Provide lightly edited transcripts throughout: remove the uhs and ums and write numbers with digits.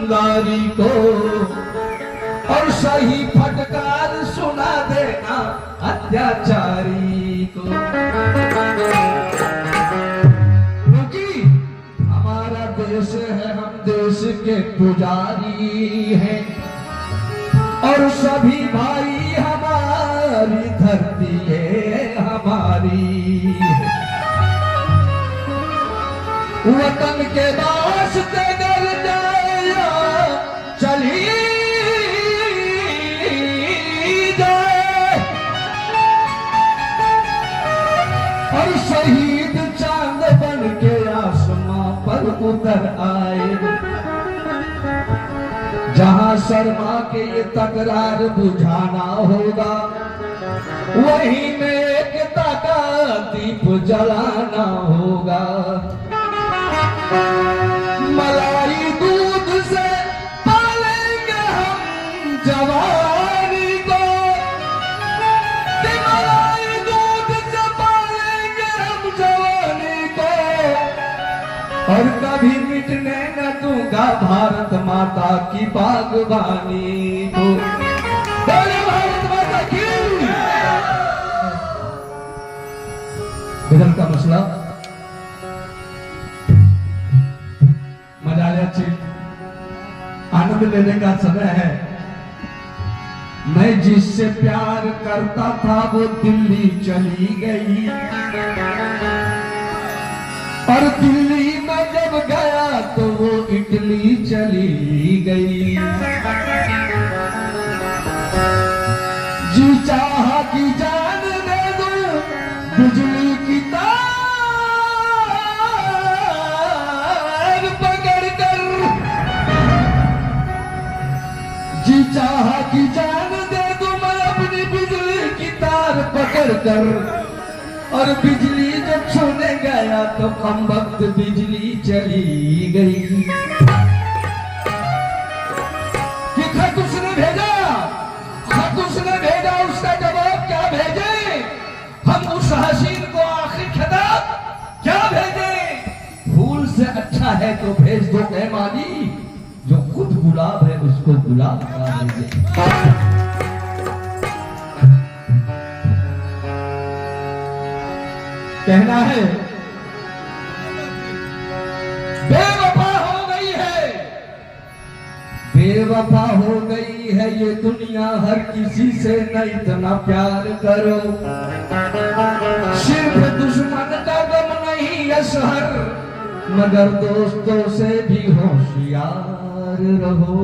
कंगारी को, और सही फटकार सुना देना अत्याचारी को। क्योंकि हमारा देश है, हम देश के पुजारी हैं, और सभी भाई हमारी धरती है हमारी। वतन के वास्ते डर जाए चली जाए, और शहीद चांद बन के आसमां पर उतर आए। जहां शर्मा के ये तकरार बुझाना होगा, वहीं में एकता का दीप जलाना होगा। मलाई दूध से पालेंगे हम जवानी को, मलाई दूध से पालेंगे हम जवानी को, और कभी मिटने न दूंगा भारत माता की बागबानी को। बोले भारत माता की। इधर का मसला आनंद लेने का समय है। मैं जिससे प्यार करता था वो दिल्ली चली गई, और दिल्ली में जब गया तो वो इटली चली गई। जी चाहा कि जान दे दूं बिजली की तार पकड़ कर, जी चाहा कि जान दे दूं मैं अपनी बिजली की तार पकड़ कर, और बिजली जब छूने गया तो कम वक्त बिजली चली गई। कि खत उसने भेजा, खत उसने भेजा, उसका जवाब क्या भेजे? हम उस हसीन को आखिर खिताब क्या भेजे? फूल से अच्छा है तो भेज दो ए माली, जो खुद गुलाब है उसको गुलाब का भेजे। कहना है बेवफा हो गई है, बेवफा हो गई है ये दुनिया, हर किसी से न इतना प्यार करो। सिर्फ दुश्मन का गम नहीं असहर, मगर दोस्तों से भी होशियार रहो।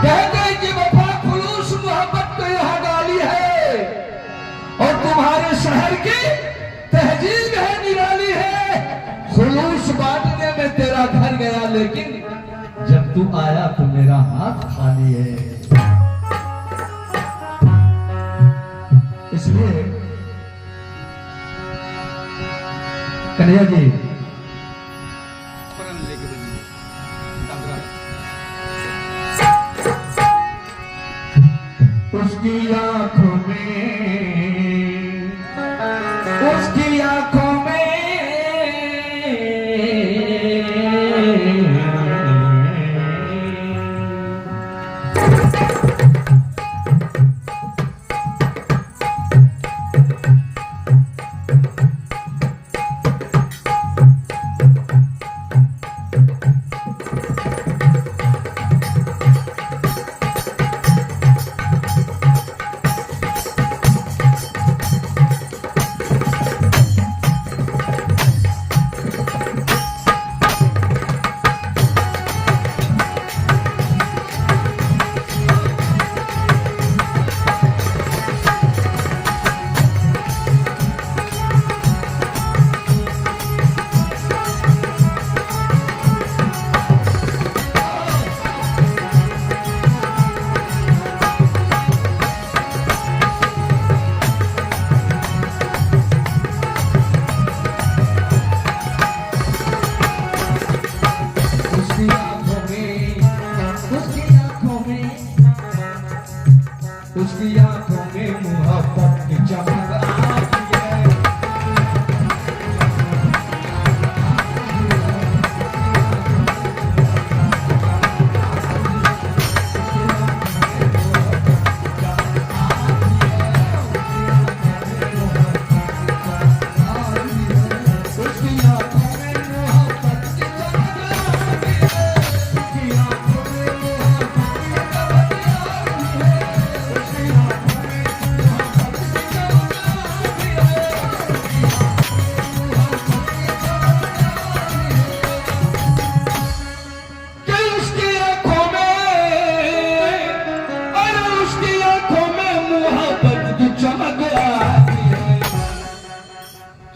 कहते कि वफा खुलूस मोहब्बत तो यहाँ गाली है, और तुम्हारे शहर की तहजीब है निराली है। खुलूस बांटने में तेरा घर गया, लेकिन जब तू आया तो मेरा हाथ खाली है। इसलिए कन्हैया जी उसकी आंखों में, उसकी आंखों में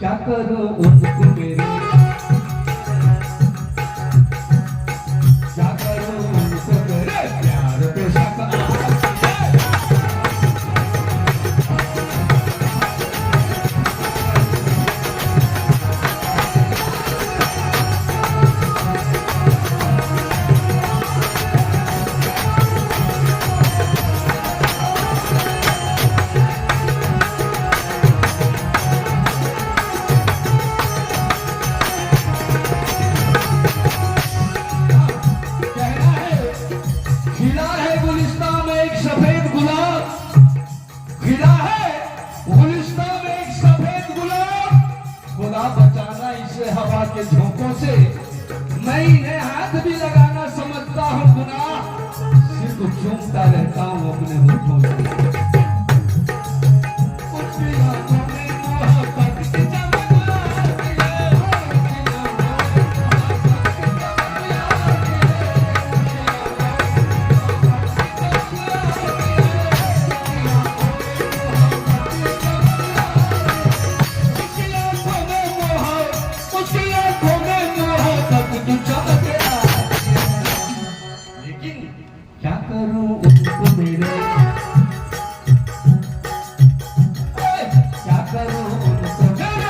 क्या करूं उनको मेरे, क्या करूं उनको मेरे प्यार पे शक हवा के झोंकों से। मैं इन्हें हाथ भी लगाना समझता हूँ गुनाह, सिर्फ चूमता रहता हूँ अपने होठों से। उसकी आंखों में मोहब्बत की चमक आती है, क्या करूं उनको मेरे, क्या करूं उनको मेरे।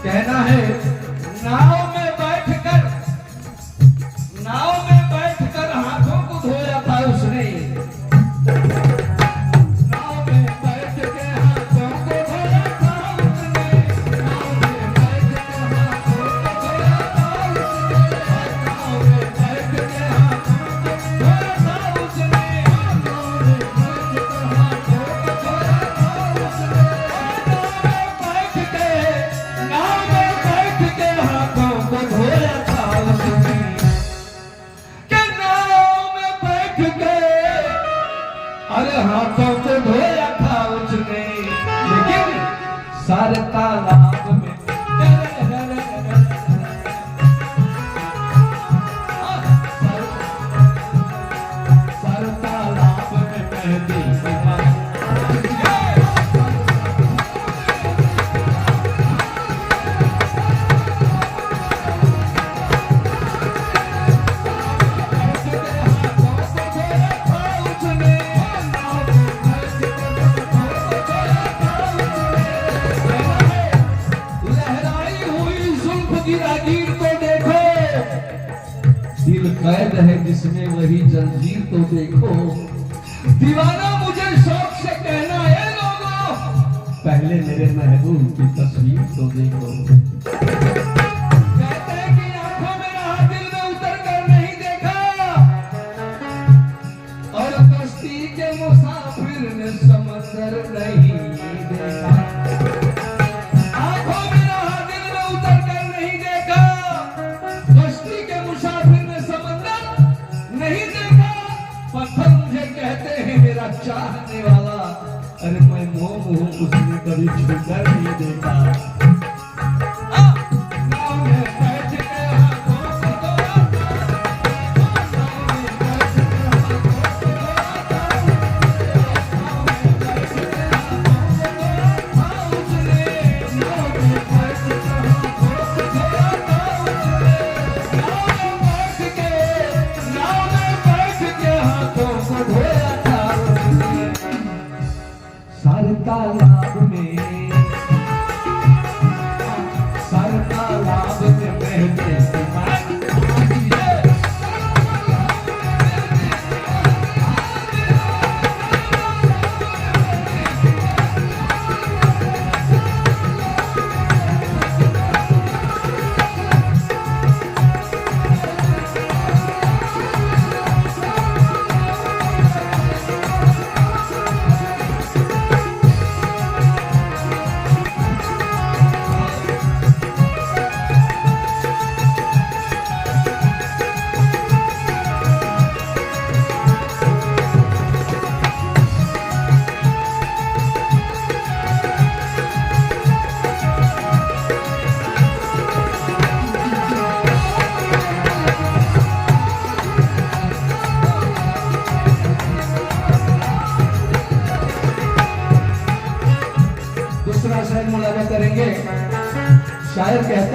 कहना है नाव में बैठकर हाथों को धोया था उसने, नाव में बैठ के हाथों को धोया था उसने, नाव में बैठ के हाथों को धोया था उसने, नाव में बैठ के हाथों को धोया था उसने, नाव में बैठ के हाथों को धोया था उसने, नाव में बैठ के हाथों को धोया था उसने, के नाव में बैठ के अरे हाथों को धोया था उसने, लेकिन सारे तालाब में सारे तालाब में मेहंदी गिरागिर को देखो, दिल कैद है जिसमें वही जंजीर तो देखो। दीवाना मुझे शौक से कहना है लोगों, पहले मेरे महबूब की तस्वीर तो देखो। कहते हैं कि आंखों में रहा दिल में उतर कर नहीं देखा, और कश्ती के मुसाफिर ने समंदर नहीं देखा। पत्थर मुझे कहते हैं मेरा चाहने वाला, अरे मैं मोह उसने कभी छूकर नहीं देखा। तालाब में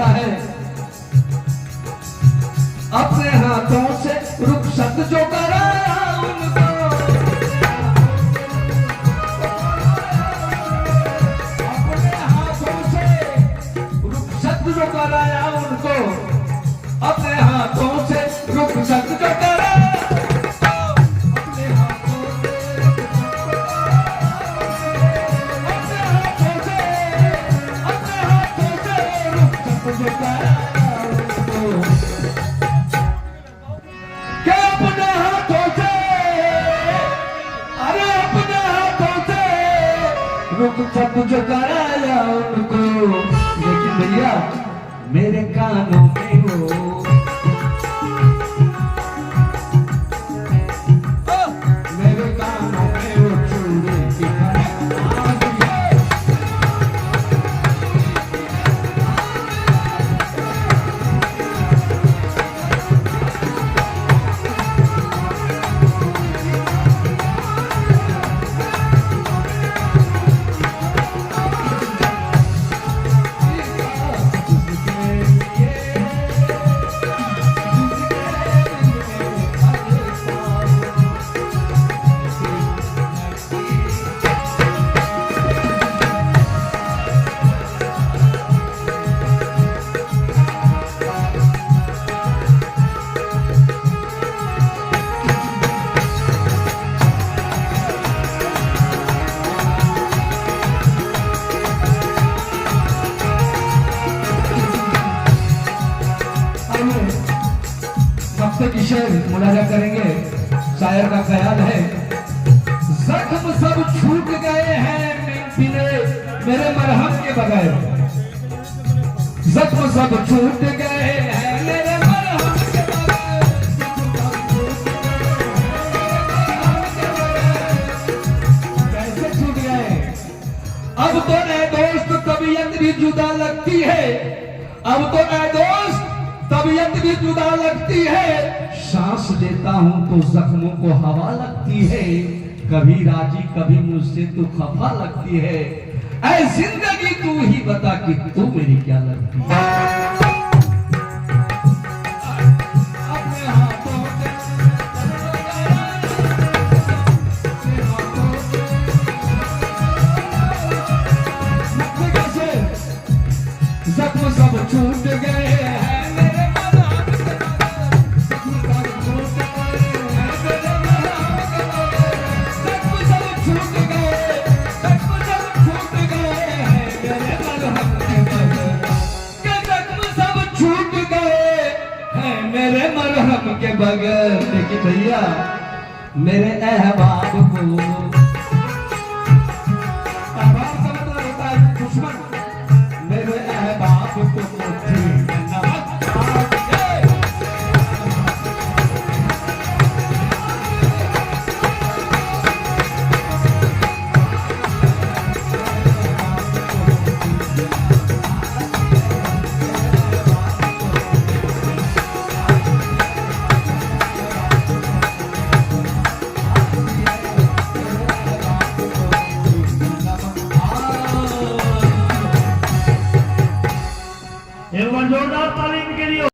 कहता है अपने हाथों से रुखसत जो कराया उनको, अपने हाथों से रुखसत जो कराया उनको, अपने हाथों से रुखसत जो कराया, अपने हाथों से रुखसत जो कराया उनको, क्या अपने हाथों से, अरे अपने हाथों से रुखसत जो कराया उनको। लेकिन भैया मेरे कानों में वो मेरे कानों में वो चूड़ी की खनक की शेर मुलाजा करेंगे। शायर का ख्याल है जख्म सब छूट गए हैं मेरे मरहम के बगैर, जख्म सब छूट गए हैं मेरे मरहम के बगैर, कैसे छूट गए? अब तो ए दोस्त तबीयत भी जुदा लगती है, अब तो ए दोस्त तबीयत भी जुदा लगती है, सांस लेता हूं तो जख्मों को हवा लगती है, कभी राजी कभी मुझसे तू खफा लगती है, ऐ जिंदगी तू ही बता कि तू मेरी क्या लगती है। अपने हाथों से जख्म सब छूट गए हैं मेरे मरहम के बगैर। लेकिन भैया मेरे अहबाब को